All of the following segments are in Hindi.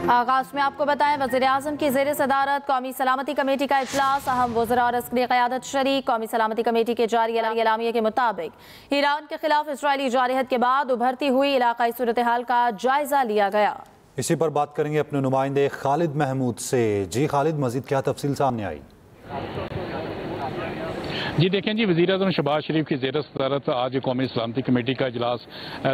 आगाज में आपको बताएं, वज़ीर-ए-आज़म की ज़ेर सदारत कौमी सलामती कमेटी का इजलास, अहम वज़रा और अस्करी क़यादत शरीक। कौमी सलामती कमेटी के जारी एलामिया के मुताबिक ईरान के खिलाफ इजरायली जारहत के बाद उभरती हुई इलाकाई सूरत हाल का जायजा लिया गया। इसी पर बात करेंगे अपने नुमाइंदे खालिद महमूद से। जी खालिद, मजीद क्या तफसील सामने आई? जी देखें जी, वज़ीर-ए-आज़म शहबाज शरीफ की ज़ेर सदारत आज कौमी सलामती कमेटी का इजलास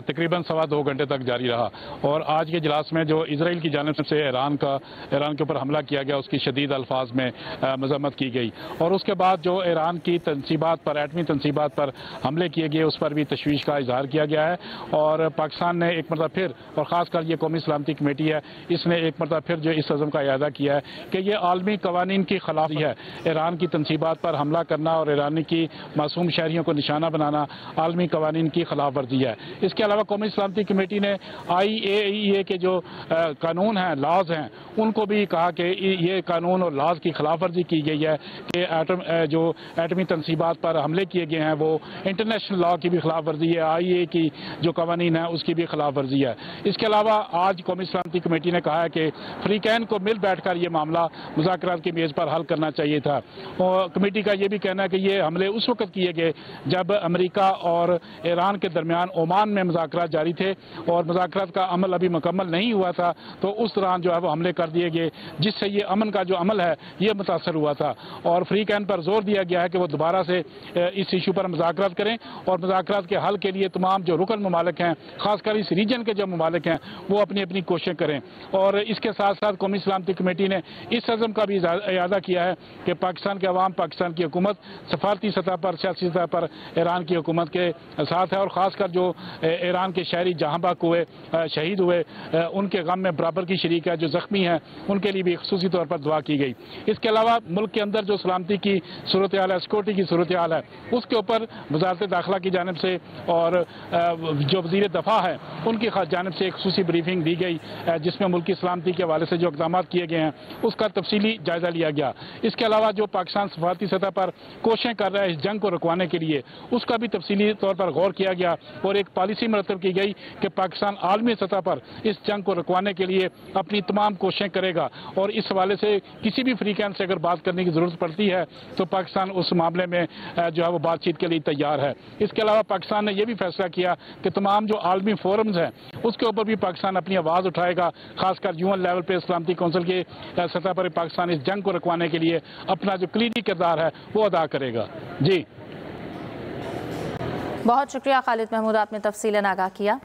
तकरीबन 2.25 घंटे तक जारी रहा और आज के इजलास में जो इसराइल की जानिब से ईरान के ऊपर हमला किया गया उसकी शदीद अल्फाज में मजम्मत की गई और उसके बाद जो ईरान की तनसीबात पर, एटमी तनसीबात पर हमले किए गए उस पर भी तशवीश का इजहार किया गया है। और पाकिस्तान ने एक मरतबा फिर, और ख़ासकर ये कौमी सलामती कमेटी है, इसने एक मरतबा फिर जो इस अज़म का इरादा किया है कि ये आलमी कवानीन की खिलाफी है। ईरान की तनसीबात पर हमला करना और ईरान की मासूम शहरियों को निशाना बनाना आलमी कवानीन की खिलाफ वर्जी है। इसके अलावा कौमी सलामती कमेटी ने IAEA के जो कानून हैं, लॉज हैं, उनको भी कहा कि ये कानून और लॉज की खिलाफ वर्जी की गई है कि जो एटमी तनसीबात पर हमले किए गए हैं वो इंटरनेशनल लॉ की भी खिलाफ वर्जी है, IAEA की जो कवानीन है उसकी भी खिलाफ वर्जी है। इसके अलावा आज कौमी सलामती कमेटी ने कहा है कि फ्रीकैन को मिल बैठकर ये मामला मुज़ाकरात की मेज़ पर हल करना चाहिए था। और कमेटी का ये भी कहना है कि ये हमले उस वक्त किए गए जब अमेरिका और ईरान के दरमियान ओमान में मुज़ाकरात जारी थे और मुज़ाकरात का अमल अभी मुकम्मल नहीं हुआ था, तो उस दौरान जो है वो हमले कर दिए गए, जिससे ये अमन का जो अमल है ये मुतासर हुआ था। और फ्री कैन पर जोर दिया गया है कि वो दोबारा से इस इशू पर मुज़ाकरात करें और मुज़ाकरात के हल के लिए तमाम जो रुकन ममालिक हैं, खासकर इस रीजन के जो ममालिक हैं, वो अपनी अपनी कोशिशें करें। और इसके साथ साथ कौमी सलामती कमेटी ने इस अज़म का भी इरादा किया है कि पाकिस्तान के अवाम, पाकिस्तान की हुकूमत सफारती सतह पर, सियासी सतह पर ईरान की हुकूमत के साथ है और ख़ासकर जो ईरान के शहरी जहाँ बाक हुए, शहीद हुए, उनके गम में बराबर की शरीक है, जो ज़ख्मी हैं उनके लिए भी ख़ुसूसी तौर पर दुआ की गई। इसके अलावा मुल्क के अंदर जो सलामती की सूरत हाल है, सिक्योरिटी की सूरत हाल है, उसके ऊपर वज़ारत दाखिला की जानिब से और जो वज़ीर दफ़ा है उनकी जानिब से एक ख़ुसूसी ब्रीफिंग दी गई, जिसमें मुल्क की सलामती के हवाले से जो इक़दाम किए गए हैं उसका तफसीली जायज़ा लिया गया। इसके अलावा जो पाकिस्तान सफारती सतह पर कोशिशें कर रहा है इस जंग को रुकवाने के लिए, उसका भी तफसीली तौर पर गौर किया गया और एक पॉलिसी मरतब की गई कि पाकिस्तान आलमी सतह पर इस जंग को रुकवाने के लिए अपनी तमाम कोशिशें करेगा और इस हवाले से किसी भी फ्रीकैन से अगर बात करने की ज़रूरत पड़ती है तो पाकिस्तान उस मामले में जो है वो बातचीत के लिए तैयार है। इसके अलावा पाकिस्तान ने यह भी फैसला किया कि तमाम जो आलमी फोरम्स हैं उसके ऊपर भी पाकिस्तान अपनी आवाज़ उठाएगा, खासकर UN लेवल पर सलामती कौंसिल की सतह पर पाकिस्तान इस जंग को रुकवाने के लिए अपना जो कलीदी किरदार है वो अदा करेगा। जी बहुत शुक्रिया खालिद महमूद, आपने तफसीलन आगाह किया।